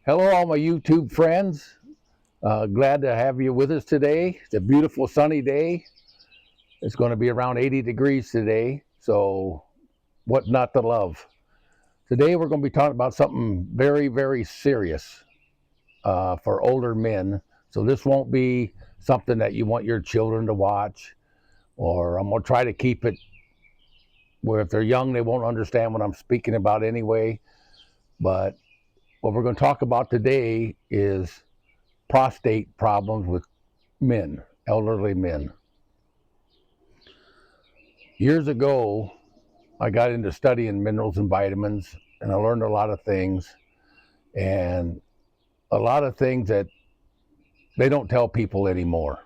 Hello, all my YouTube friends. Glad to have you with us today. It's a beautiful sunny day. It's going to be around 80 degrees today, so what not to love? Today we're going to be talking about something very, very serious for older men. So this won't be something that you want your children to watch, or I'm going to try to keep it where if they're young, they won't understand what I'm speaking about anyway. But what we're going to talk about today is prostate problems with men, elderly men. Years ago, I got into studying minerals and vitamins, and I learned a lot of things, and a lot of things that they don't tell people anymore.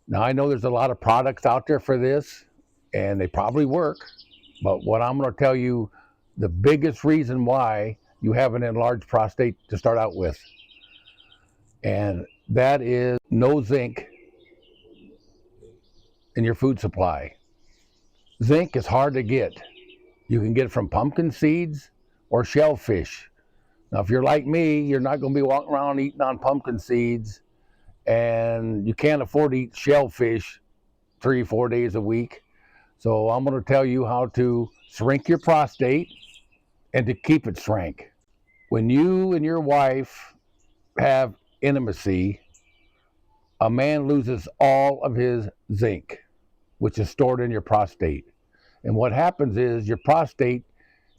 Now, I know there's a lot of products out there for this, and they probably work, but what I'm going to tell you, the biggest reason why you have an enlarged prostate to start out with, and that is no zinc in your food supply. Zinc is hard to get. You can get it from pumpkin seeds or shellfish. Now, if you're like me, you're not going to be walking around eating on pumpkin seeds, and you can't afford to eat shellfish 3-4 days a week. So I'm going to tell you how to shrink your prostate and to keep it shrank. When you and your wife have intimacy, a man loses all of his zinc, which is stored in your prostate. And what happens is your prostate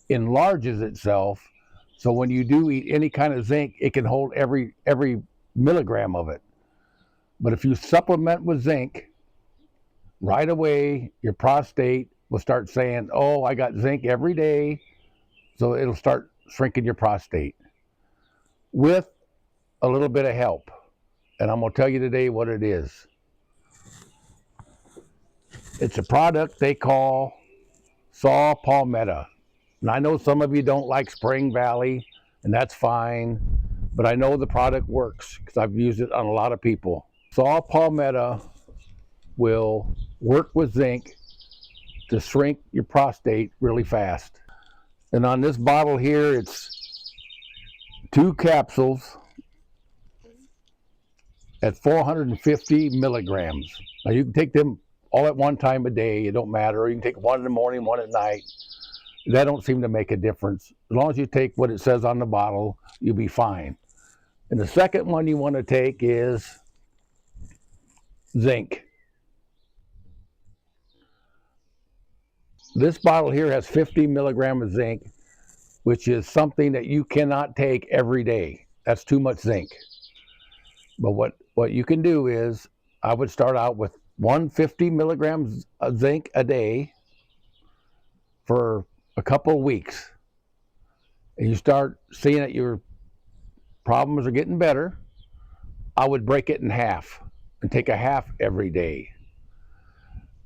enlarges itself, so when you do eat any kind of zinc, it can hold every milligram of it. But if you supplement with zinc, right away your prostate will start saying, oh, I got zinc every day, so it'll start shrinking your prostate with a little bit of help. And I'm going to tell you today what it is. It's a product they call saw palmetto. And I know some of you don't like Spring Valley, and that's fine, but I know the product works because I've used it on a lot of people. Saw palmetto will work with zinc to shrink your prostate really fast. And on this bottle here, it's 2 capsules at 450 milligrams. Now you can take them all at one time a day, it don't matter, or you can take one in the morning, one at night. That don't seem to make a difference. As long as you take what it says on the bottle, you'll be fine. And the second one you want to take is zinc. This bottle here has 50 milligrams of zinc, which is something that you cannot take every day. That's too much zinc. But what you can do is, I would start out with 150 milligrams of zinc a day for a couple of weeks. And you start seeing that your problems are getting better. I would break it in half and take a half every day.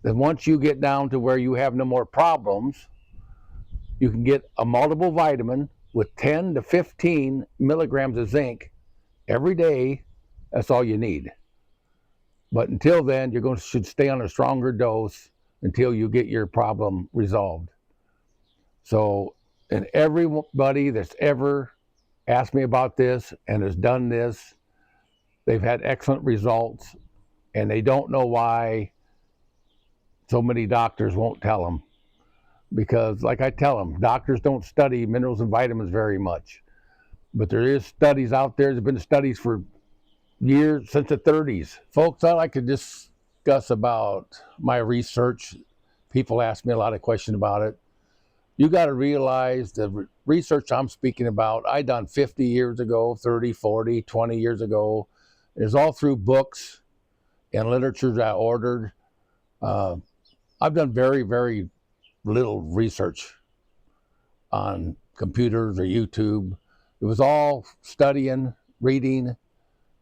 Then once you get down to where you have no more problems, you can get a multiple vitamin with 10 to 15 milligrams of zinc every day. That's all you need. But until then, should stay on a stronger dose until you get your problem resolved. So, and everybody that's ever asked me about this and has done this, they've had excellent results, and they don't know why so many doctors won't tell them. Because like I tell them, doctors don't study minerals and vitamins very much. But there is studies out there. There's been studies for years, since the 30s. Folks, I'd like to discuss about my research. People ask me a lot of questions about it. You got to realize the research I'm speaking about, I done 50 years ago, 30, 40, 20 years ago. It's all through books and literature that I ordered. I've done very, very little research on computers or YouTube. It was all studying, reading,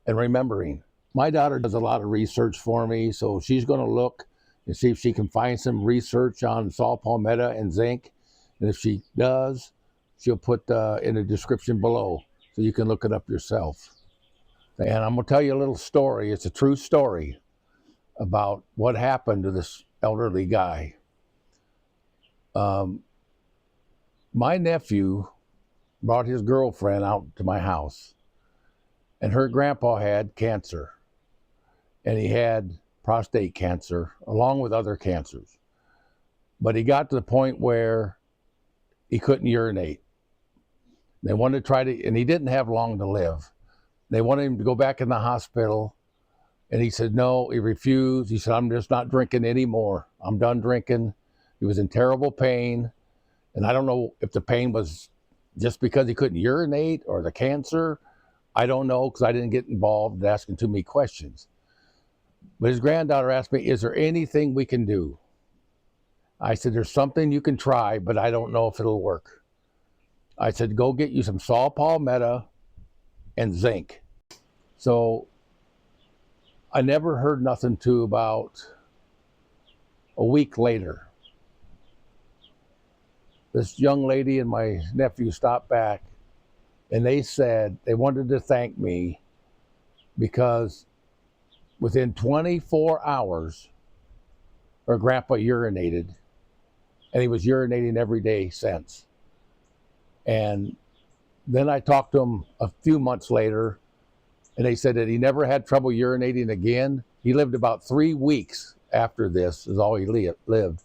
and remembering. My daughter does a lot of research for me, so she's going to look and see if she can find some research on saw palmetto and zinc. And if she does, she'll put in the description below so you can look it up yourself. And I'm going to tell you a little story. It's a true story about what happened to this elderly guy. My nephew brought his girlfriend out to my house, and her grandpa had cancer, and he had prostate cancer along with other cancers. But he got to the point where he couldn't urinate. They wanted to try to, and he didn't have long to live. They wanted him to go back in the hospital, and he said no, he refused. He said, I'm just not drinking anymore. I'm done drinking. He was in terrible pain, and I don't know if the pain was just because he couldn't urinate or the cancer. I don't know, because I didn't get involved asking too many questions. But his granddaughter asked me, is there anything we can do? I said, there's something you can try, but I don't know if it'll work. I said, go get you some saw palmetto and zinc. So I never heard nothing to about a week later. This young lady and my nephew stopped back, and they said they wanted to thank me because within 24 hours, her grandpa urinated, and he was urinating every day since. And then I talked to him a few months later, and they said that he never had trouble urinating again. He lived about 3 weeks after this, is all he lived.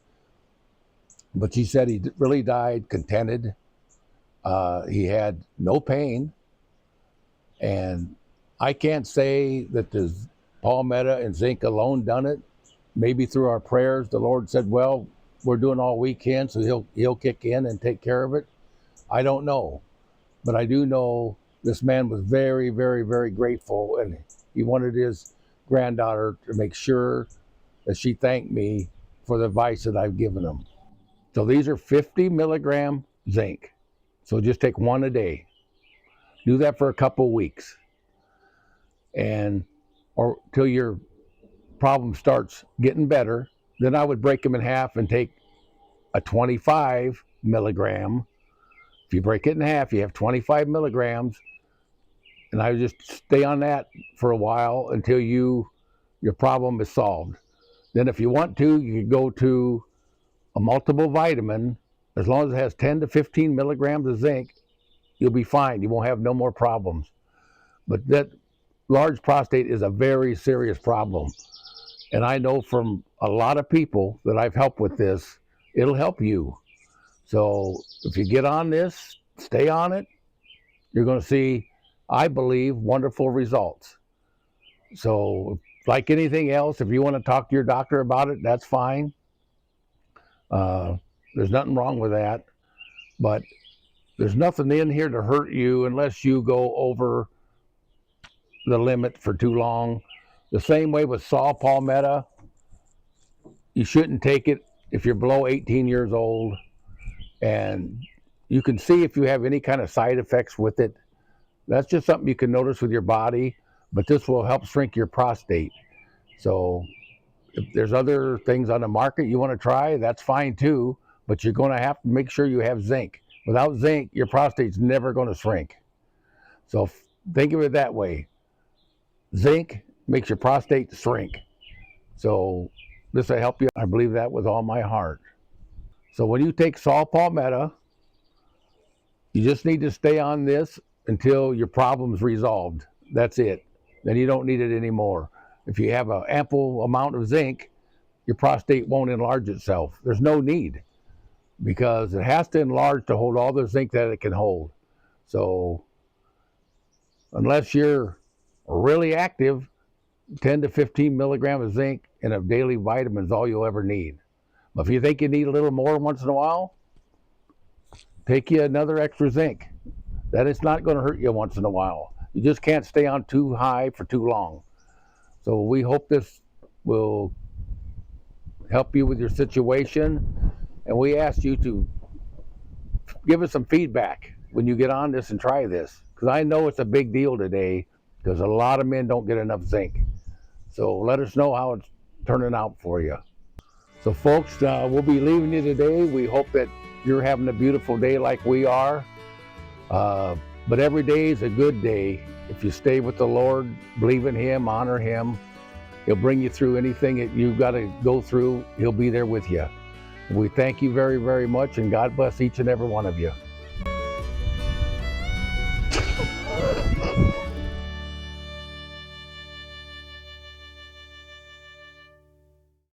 But she said he really died contented. He had no pain. And I can't say that the palmetto and zinc alone done it. Maybe through our prayers, the Lord said, well, we're doing all we can, so he'll kick in and take care of it. I don't know. But I do know this man was very, very, very grateful, and he wanted his granddaughter to make sure that she thanked me for the advice that I've given him. So these are 50 milligram zinc. So just take one a day. Do that for a couple of weeks, or till your problem starts getting better. Then I would break them in half and take a 25 milligram. If you break it in half, you have 25 milligrams. And I would just stay on that for a while until your problem is solved. Then if you want to, you can go to a multiple vitamin. As long as it has 10 to 15 milligrams of zinc, you'll be fine. You won't have no more problems. But that large prostate is a very serious problem. And I know from a lot of people that I've helped with this, it'll help you. So if you get on this, stay on it, you're going to see, I believe, wonderful results. So like anything else, if you want to talk to your doctor about it, that's fine. There's nothing wrong with that. But there's nothing in here to hurt you unless you go over the limit for too long. The same way with saw palmetto, you shouldn't take it if you're below 18 years old. And you can see if you have any kind of side effects with it. That's just something you can notice with your body, but this will help shrink your prostate. So if there's other things on the market you want to try, that's fine too, but you're going to have to make sure you have zinc. Without zinc, your prostate's never going to shrink. So think of it that way. Zinc makes your prostate shrink. So this will help you. I believe that with all my heart. So when you take saw palmetto, you just need to stay on this until your problem's resolved. That's it. Then you don't need it anymore. If you have an ample amount of zinc, your prostate won't enlarge itself. There's no need, because it has to enlarge to hold all the zinc that it can hold. So unless you're really active, 10 to 15 milligrams of zinc in a daily vitamin is all you'll ever need. But if you think you need a little more once in a while, take you another extra zinc. That is not going to hurt you once in a while. You just can't stay on too high for too long. So we hope this will help you with your situation. And we ask you to give us some feedback when you get on this and try this. Because I know it's a big deal today, because a lot of men don't get enough zinc. So let us know how it's turning out for you. So folks, we'll be leaving you today. We hope that you're having a beautiful day like we are. But every day is a good day. If you stay with the Lord, believe in Him, honor Him, He'll bring you through anything that you've got to go through. He'll be there with you. We thank you very, very much, and God bless each and every one of you.